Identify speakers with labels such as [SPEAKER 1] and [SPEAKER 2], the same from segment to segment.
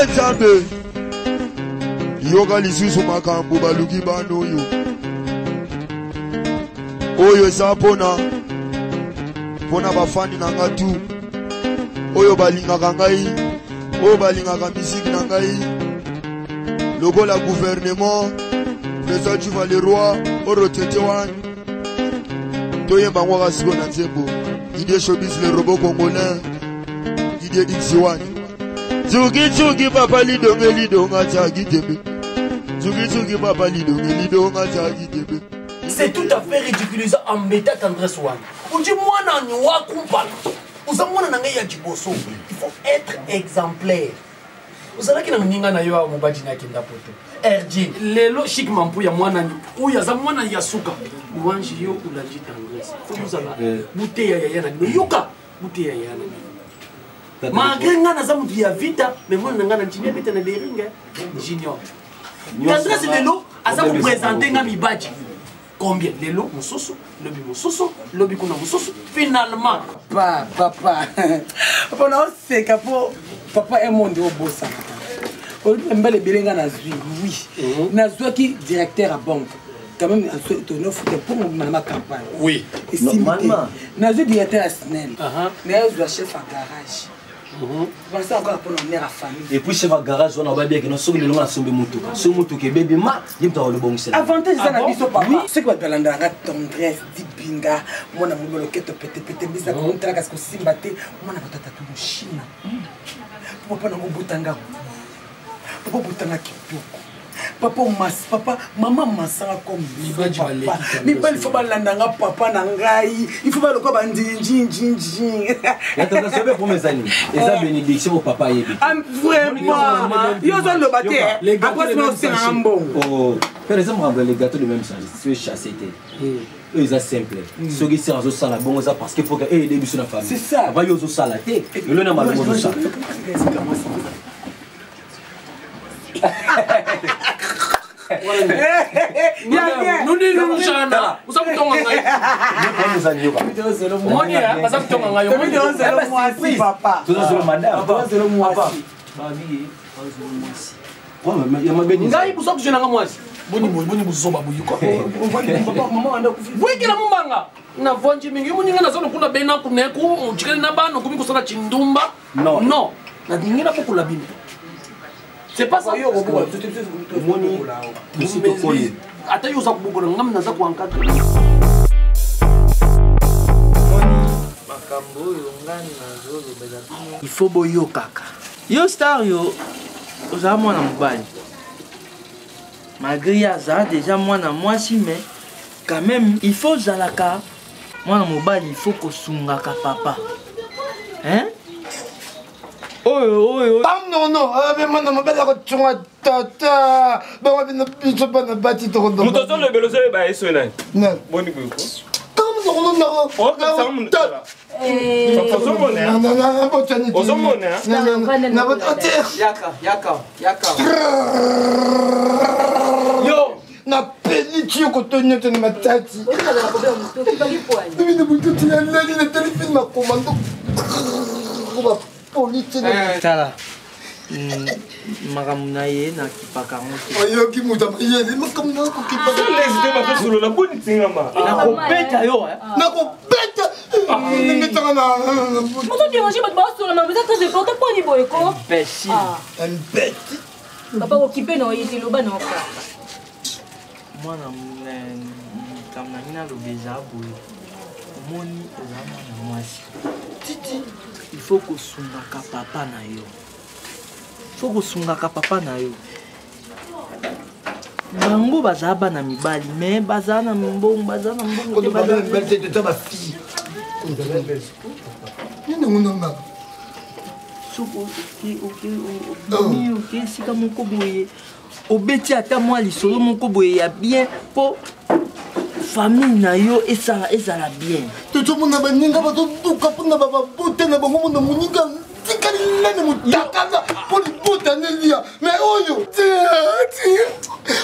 [SPEAKER 1] Nzambe yoka lisusu makambo baluki bano yo oyo eza pona bafani na nga tu oyo balingaka ngai oyo balingaka misiki na ngai lokola gouvernement président Diouf le roi orotete wani toyemba ngo kasiko na nzembo Didier Showbiz le robot congolais Didier X1 Tsuki papa lidonga tagi tebe Tsuki papa lidonga tagi tebe.
[SPEAKER 2] C'est tout à fait ridiculisant en méta Tendresse One. On dit moi nan wa kumpala. Vous avez mon nangé ya jiboso. Il faut être exemplaire. Vous avez qui na mninga na yo a mobadi na kenda poto. RG lelo chic mampu ya mwana ni. Uya za mwana ya suka. Uwanji yo ulanji Tendresse. Vous avez bouteille ya yana ni. Yuka bouteille ya yana ni. Malgré nga na za mutu ya vita, mais moi nga na njimia bete na deringa. Junior. Tendresse lelo asa vous présenter nga mibadi. Combien? Les lots, mon soso, lobby mon soso, lobby qu'on a mon soso. Finalement,
[SPEAKER 3] papa, on sait que papa est mon dieu au boss. On aime les bélingas nazui, oui. Nazui qui directeur à banque. Quand même, on offre pour ma campagne.
[SPEAKER 2] Oui.
[SPEAKER 3] Normalement. Nazui directeur à SNEL. Nazui chef à garage. Ça encore pour nous à famille.
[SPEAKER 4] Et puis chef à garage, on a bien que nous sommes les longs à somber moto. Ce moto qui est bébé ma, il y a le bon sel.
[SPEAKER 3] Avantage ça n'a pas papa. C'est quoi dans la tendresse, dit binga, moi na mon loquette pété bisa comme tra parce que simbaté, moi na batata tout Chine. Papa na butanga. Papa butanga kitoko. Papa mas, papa, maman masanga comme papa. Mais pas il faut balandanga papa nangai. Il faut pas le quoi bandinjin.
[SPEAKER 4] La tendance c'est pour mes amis. Et ça bénédiction au papa yébi.
[SPEAKER 3] Vraiment. Yo sont le bâté. Après c'est un bon.
[SPEAKER 4] Oh, par exemple les gâteaux de même charge, c'est chassé. Eux ça simple. Ceux qui servent au salade bon ça parce qu'il faut que eux début sur la famille. C'est ça. Va yo au salaté. Le nom mal bon ça.
[SPEAKER 2] c'est pas ça.
[SPEAKER 5] Il faut boyo kaka. Yo star yo, oza mwana mobali. Malgré ça déjà mwana mwasi mais quand même il faut zalaka mwana mobali il faut ko sungaka papa. Hein? Oh.
[SPEAKER 3] Non, mais moi, je suis un tata. Je suis un bâti. Je suis un
[SPEAKER 5] Tala. Makamuna ye na kipaka ngote.
[SPEAKER 3] Ayo ki muta yele makamuna ko kipaka.
[SPEAKER 2] Les deux ma solo la bonne tingama.
[SPEAKER 5] Na ko beta yo
[SPEAKER 3] Na ko beta. Metanga na.
[SPEAKER 6] Moto tu manger votre boss sur la main, vous êtes très important pour ni boyko.
[SPEAKER 5] Imbécile.
[SPEAKER 3] Imbécile.
[SPEAKER 6] Papa occupé no yiti loba no ka.
[SPEAKER 5] Moi na kamna ngina lo beja boy. Moni ozama na mwasi. Titi. Il faut que sungaka papa na yo. Il faut que sungaka papa na yo. Bango baza bana mibali mais baza na mbongo baza na mbongo te baza
[SPEAKER 3] belle de ma fille. Non.
[SPEAKER 5] Soko ok sika moko boye. Obeti ata moi lisolo moko boye ya bien po famille na yo ezala bien.
[SPEAKER 3] Tout le monde a baninga ba tout kapuna ba bote na bango na muninga tikali nene mutakana pour bote nelia mais oyo tia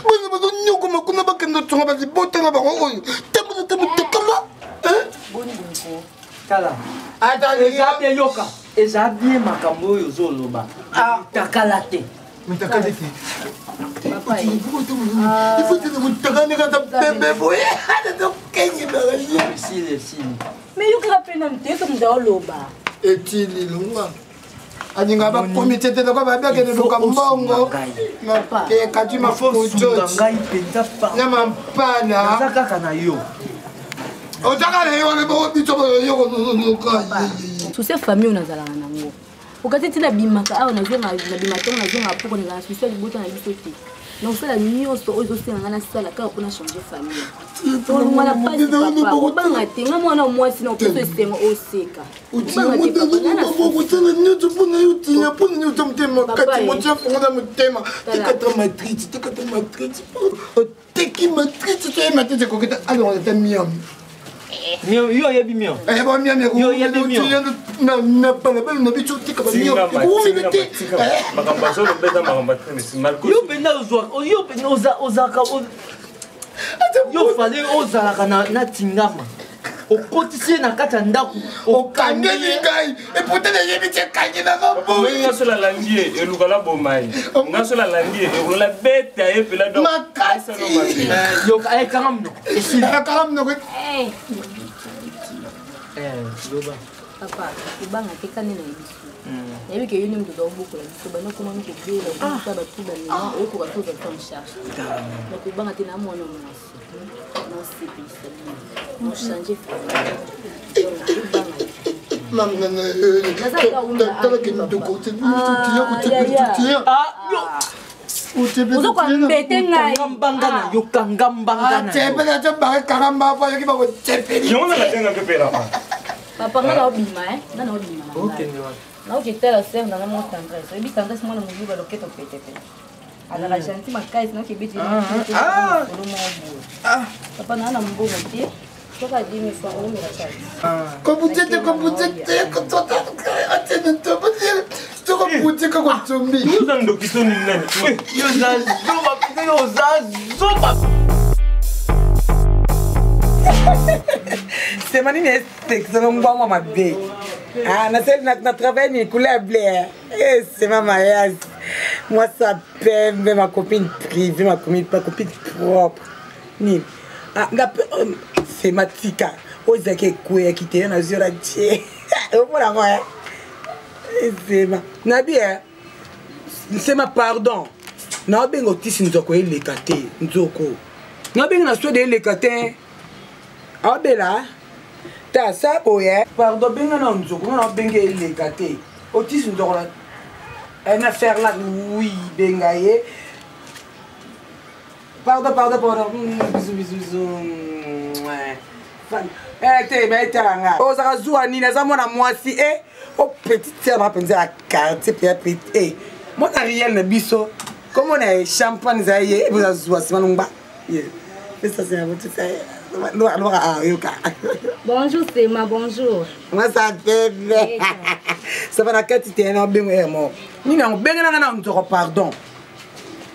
[SPEAKER 3] bana ba nyoko makuna ba kendo tsonga ba bote na bango oyo temu tekala
[SPEAKER 5] Boni bonko. Kala.
[SPEAKER 3] Ata
[SPEAKER 5] les gars yoka. eza bien makambo oyo ozoloba takala te
[SPEAKER 3] Mais t'as qu'à dire.
[SPEAKER 6] Papa,
[SPEAKER 3] Il faut que tu
[SPEAKER 6] mais you can pay them to come down low bar.
[SPEAKER 3] aninga ba komite te ko ba beke de ka mbongo na ke kati mafuto
[SPEAKER 5] ngai penza pa
[SPEAKER 3] na mampana
[SPEAKER 5] za kaka na yo
[SPEAKER 3] o taka le yo le bo bito yo ko ka
[SPEAKER 6] Tu sais famille unazalana nango. Ukati tina bimaka awa nazenga na bimatonga nazenga poko na spécial boto na biso te. Donc ça la nyonso ozo senga na sala ka pona changer famille. To mwana pasi papa banga tenga mwana mwasi na okoso senga oseka. Banga te papa na
[SPEAKER 3] ko tena nyoto pona yo tia pona nyoto mtema kati mo tia fonda mtema te matrice teki matrice te matrice ko kita alors on était miam
[SPEAKER 5] yo yebi mio
[SPEAKER 3] bon miam
[SPEAKER 5] yo yebi mio
[SPEAKER 3] na pas la belle na bicho tika ba miam ko mibete
[SPEAKER 7] makambazo lo beta makambatene Marcos
[SPEAKER 5] yo penda yo penda ozaka yo fale ozalaka na tingama okotisi na kati ya ndako
[SPEAKER 3] okangeli ngai epotele yebi te kangi na mabo
[SPEAKER 7] nga sola landie elukala bomai nga sola landie elola beta epela do
[SPEAKER 3] makasi
[SPEAKER 5] yo karamno
[SPEAKER 3] karamno
[SPEAKER 5] loba
[SPEAKER 6] papa ibanga te kanina biso. Yebi ke yuni mtoto obuko la biso bana kuma mko bela kwa batu bana eko ka tuza comme charge. Donc ibanga te na mwana mwasi. Non c'est plus ça. On changer papa ngana obima ngana obima na ukitela sema na mo tendresse ebi tendresse mwana mujuba loketo pete ala la gentil makai na kibiti papa na mbongo te toka 10,000 francs au miracle
[SPEAKER 3] komputete kotota atene to komputete ko tumbi
[SPEAKER 7] nous en dokitoni nani
[SPEAKER 5] yo za zoba
[SPEAKER 3] c'est manine c'est un bon ma bé na celle na travail ni couleur bleu c'est ma mariage moi ça pembe ma copine privée ma copine propre ni c'est ma tika ozake kuya kite na zora tie voilà moi c'est ma na bien c'est ma pardon na bengo tisi nzoko elekate nzoko na bengo na swede elekate abela ta sa boye pardon benga na nzoko na benga elekate otisi nzoko na une affaire là oui benga ye pardon bisous te baetalanga ozaka zuwa nini aza mwana mwasi o petite sœur na mpenza ya quartier pe mwana riel na biso komona champagne za ye eboza zuwa nsima nongba ça c'est un petit
[SPEAKER 6] bonjour c'est ma bonjour
[SPEAKER 3] moi ça fait ça va na kati te na bengo mo nini on benga na nzoko pardon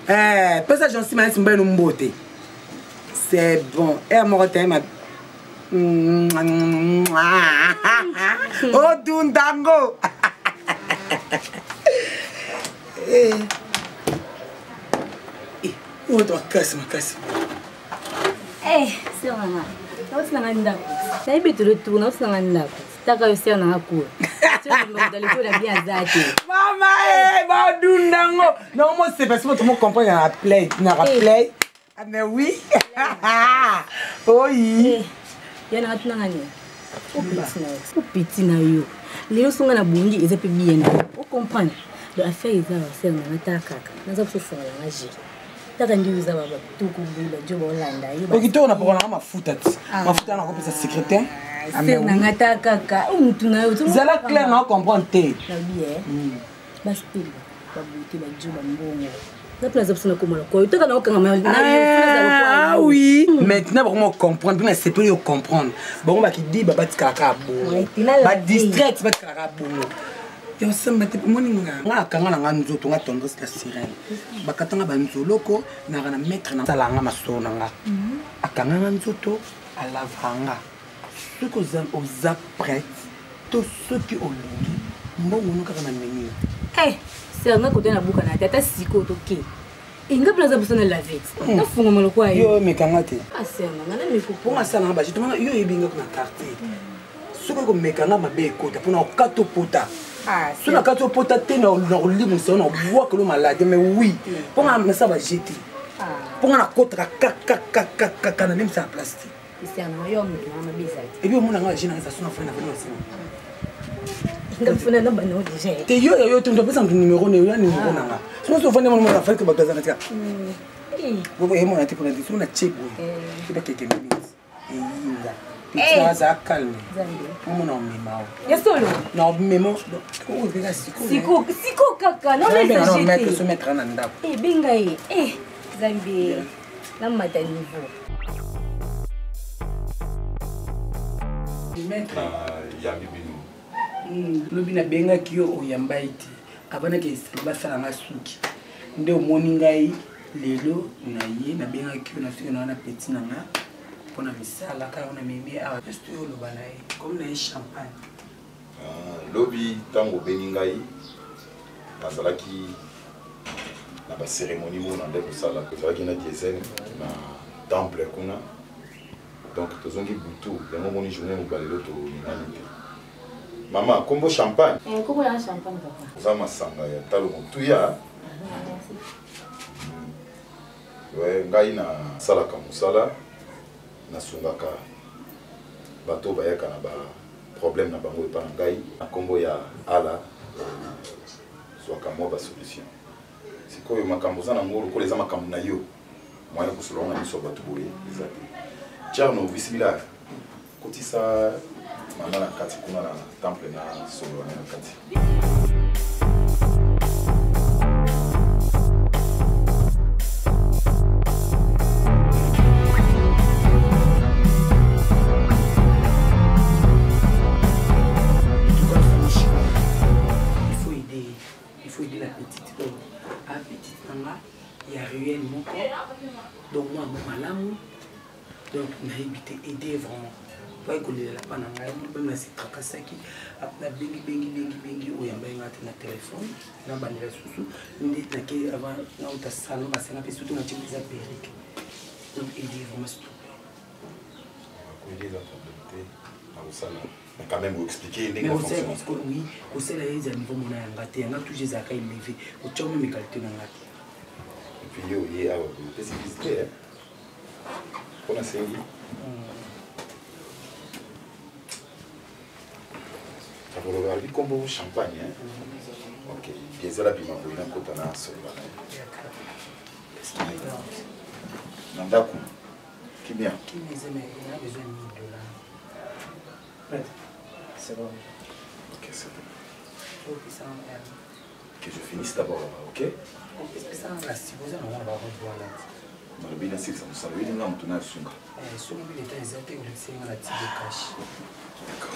[SPEAKER 3] pesa j'en suis mal simba no mbote c'est bon mo te ma oh dundango oh toi casse
[SPEAKER 6] c'est maman na nga ndako na ibi tu na nga ndako taka yo sio na hakua tu ndo dalikuwa bien zake
[SPEAKER 3] mama ba dundango non moi c'est parce que tout le monde comprend na play mais oui oui
[SPEAKER 6] yana atuna ngani o petit na yo lelo songa na bungi eza pe bien o comprendre le affaire eza wa sel na takaka naza kusofunga na magie taka ndio za baba tukubula jobo Holanda hiyo
[SPEAKER 3] okito na pokona mafuta na kopesa secrétaire
[SPEAKER 6] sel na ngata kaka mtu na yo
[SPEAKER 3] zala clair na comprendre te
[SPEAKER 6] na bien basi pili babuti ba jobo mbongo na place option comme la quoi toka na okanga ma na yo
[SPEAKER 3] oui maintenant vraiment comprendre bien c'est pour comprendre bon ba ki di baba tikaka bo ba distract ba tikaka bo yo sema te moninga nga kanga nga nzoto nga tondo sta sirene bakatanga ba nzoloko na kana mettre na salanga masona nga akanga nga nzoto alavanga ce que oza prête to ce qui olingi mbongo no kaka na menu
[SPEAKER 6] c'est nga côté na buka na tata siko toke inga plaza busana la vite na fungo maloko ayo
[SPEAKER 3] yo mekanga te
[SPEAKER 6] c'est nga na miko
[SPEAKER 3] ponga sana ba jitu yo yebinga kuna quartier soko ko mekanga mabe ekota pona okato pota so na kato pota te na limu so na bois que le malade mais oui ponga mesa ba jeter ponga na kota ka na même ça plastique
[SPEAKER 6] c'est un yo mama bisa
[SPEAKER 3] et puis mon nga jina ça sona fona fona
[SPEAKER 6] ngafuna namba no déjà
[SPEAKER 3] te yo tu ndope santu numéro ne yo numéro nanga sinon so fona mon affaire que bagaza na tia bo e mon ati pour dire na check bo et ba quelques minutes et inga tu ça calme mon nom mimao
[SPEAKER 6] ya solo
[SPEAKER 3] non memo o vega
[SPEAKER 6] siko kaka non
[SPEAKER 3] non mettre se mettre en ndako
[SPEAKER 6] benga zambi na mata niveau
[SPEAKER 3] maître lobi nabengaki yo oyamba ete abanaki basalanga suki nde omoni ngai lelo na ye nabengaki yo nasuki na wana peti na nga mpona misala kaka na memi awa esto yo oloba na ye comme na ye champagne
[SPEAKER 8] lobi ntango obengi ngai nazalaki na bacérémonie mona nde kosala tozalaki na diesel na temple kuna donc tozongi butu yango moni journée mobale lelo tolingani te mama kombo champagne
[SPEAKER 6] kombo ya champagne papa
[SPEAKER 8] oza masanga ya talo motuya ngai nasalaka mosala nasungaka bato bayaka na baproblème na bango epa na ngai na kombo ya ala zwaka mwa basolution sikoyo makambo oza nango lokola eza makambo na yo moyen kosolonga miso ya bato boye eza te Tcherno, bismillah. Kotisa mama na kati kuna na temple na solo na kati.
[SPEAKER 3] Il faut aider la petite fille. La petite maman, il y a rien mon corps. Donc moi, mon malamu. Donc, on a évité aider vraiment. Pas que les lapins n'ont rien, même si tracasaki, après bengi, ou yamba na téléphone, na banela sous, on dit que avant, on a salon, on a fait surtout on a tiré des apériques. Donc, aider vraiment s'il te plaît.
[SPEAKER 8] Aider la probabilité, à salon. Mais quand même, vous expliquer
[SPEAKER 3] les choses. Mais parce que oui, au sein de la niveau mon a gâté, on a toujours des accueils élevés, au tchao même qualité dans la.
[SPEAKER 8] Et puis, il y a une spécificité, on a essayé. Ça va regarder comme au champagne. Ok. Bien ça la bima pour une côte na seul. Nandaku. Qui bien?
[SPEAKER 3] Qui les aime, il a besoin de $1000.
[SPEAKER 5] C'est bon.
[SPEAKER 8] Ok, c'est bon.
[SPEAKER 3] Ok, ça
[SPEAKER 8] que je finisse d'abord là-bas, ok?
[SPEAKER 3] Ok, ça va, si vous avez un voir là.
[SPEAKER 8] Dans le bien c'est ça, ça veut dire que nous avons sunga.
[SPEAKER 3] Sur le billet exact, vous laissez la petite cash.
[SPEAKER 8] D'accord.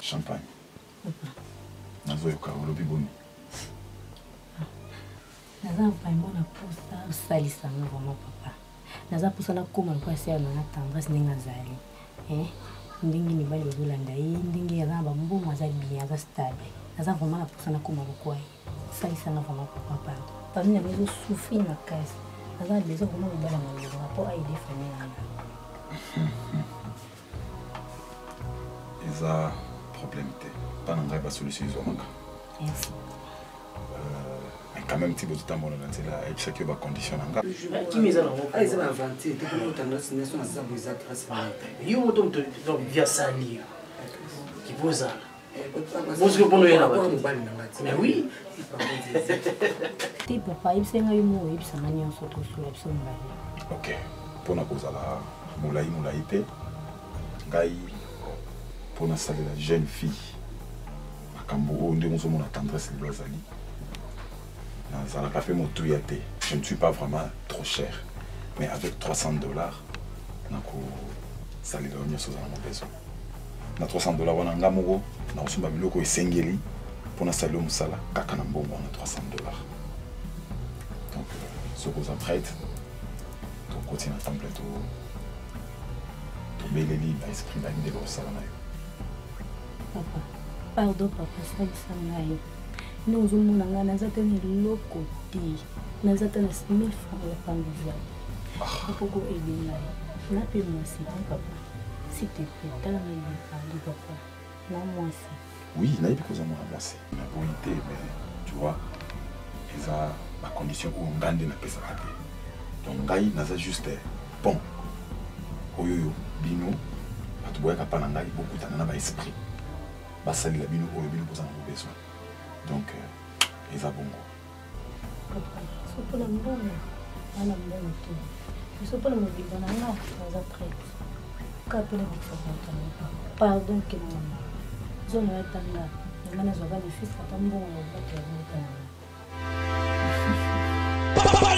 [SPEAKER 8] Champagne. Nazoyoka olobi boni.
[SPEAKER 6] Naza vraiment na posa osalisanga vraiment papa. Naza posa na koma kwa sia na tendresse ninga zali. Ndingi ni bali bazolanda ye, ndingi ya ba mbongo aza bien, aza stable. Naza vraiment na posa na koma kwa ye. Salisanga vraiment papa. Famille na besoin souffrir na caisse. Naza besoin vraiment de bala na rapport à aider famille na.
[SPEAKER 8] Eza problème te. Pas na ngai ba solution izomaka.
[SPEAKER 6] Merci.
[SPEAKER 8] Mais quand même, tu peux tout amour dans la et chaque fois condition en gars.
[SPEAKER 5] Qui me a
[SPEAKER 3] ah ils ont inventé tu peux tendance nation à ça vous grâce à
[SPEAKER 5] yo moto donc via sali qui pose moi je peux pas mais oui
[SPEAKER 6] Ti papa il senga yo mo il sanga nyonso to so la songa.
[SPEAKER 8] OK. Pour na cause la moulai te ngai pour na salle la jeune fille makambo onde mo so mona tendresse lozali. Ça n'a pas fait mon tuyate. Je ne suis pas vraiment trop cher. Mais avec $300, ça les donne sur mon besoin. Na $300, on a un gamogo, na osumba biloko esengeli pour na salon musala kaka na mbongo na $300. Donc ce qu'on s'apprête, ton côté dans le temple, ton bel élite, l'esprit de la vie de l'Osala.
[SPEAKER 6] Papa, pardon, papa, ça y est. Nous avons dit que nous avons l'autre côté. Nous avons 1000 francs de pangouvia. Pourquoi aider là? N'a pas moi si papa. S'il te plaît, t'as la même parole, papa. Non, moi si.
[SPEAKER 8] Oui, il y a des choses à moi c'est. La volonté, mais tu vois, ils ont la condition où on gagne la paix. Donc, Ngaï, n'a juste bon. Oyoyo, bino, tu vois qu'il n'y a pas beaucoup d'esprit. Basali la bino, oyo bino, pour ça, on a besoin. Donc, ils ont bon.
[SPEAKER 6] Papa, c'est pas le bon. On a bon tout. C'est pas le bon. On a non, on a prêt. Qu'après le pardon que maman. Zone est là. Les manas ont les fils, attendons, on va pas